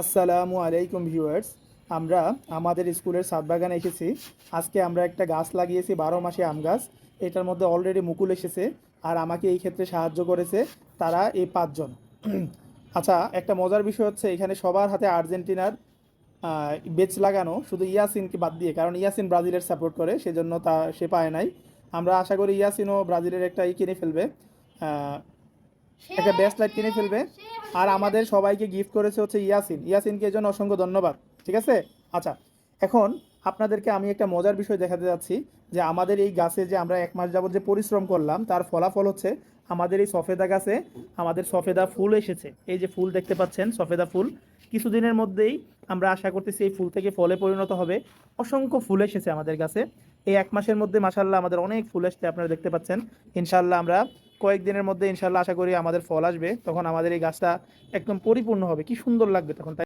আসসালামু আলাইকুম ভিউয়ার্স। আমরা আমাদের স্কুলের ছাদ বাগানে এসেছি। আজকে আমরা একটা গাছ লাগিয়েছি 12 মাসে আম গাছ। এটার মধ্যে অলরেডি মুকুল এসেছে। আর আমাকে এই ক্ষেত্রে সাহায্য করেছে তারা এই 5 জন। আচ্ছা, একটা মজার বিষয় হচ্ছে এখানে সবার হাতে আর্জেন্টিনার বেচ লাগানো, শুধু ইয়াসিনকে বাদ দিয়ে, কারণ ইয়াসিন ব্রাজিলের সাপোর্ট করে, সেজন্য সে পায় নাই। আমরা আশা করি ইয়াসিনও ব্রাজিলের একটা কিনে ফেলবে, আহ, একটা বেস্ট লাইট কিনে ফেলবে। আর আমাদের সবাইকে গিফট করেছে হচ্ছে ইয়াসিনকে এই জন্য অসংখ্য ধন্যবাদ। ঠিক আছে। আচ্ছা, এখন আপনাদেরকে আমি একটা মজার বিষয় দেখাতে যাচ্ছি যে আমাদের এই গাছে যে আমরা 1 মাস যাবত যে পরিশ্রম করলাম তার ফলাফল হচ্ছে আমাদের এই সফেদা গাছে আমাদের সফেদা ফুল এসেছে। এই যে ফুল দেখতে পাচ্ছেন, সফেদা ফুল কিছুদিনের মধ্যেই আমরা আশা করতেছি এই ফুল থেকে ফলে পরিণত হবে। অসংখ্য ফুল এসেছে আমাদের গাছে এই 1 মাসের মধ্যে। মাসাল্লাহ আমাদের অনেক ফুল এসেছে, আপনারা দেখতে পাচ্ছেন। ইনশাল্লাহ আমরা কয়েকদিনের মধ্যে ইনশাল্লাহ আশা করি আমাদের ফল আসবে, তখন আমাদের এই গাছটা একদম পরিপূর্ণ হবে, কি সুন্দর লাগবে তখন।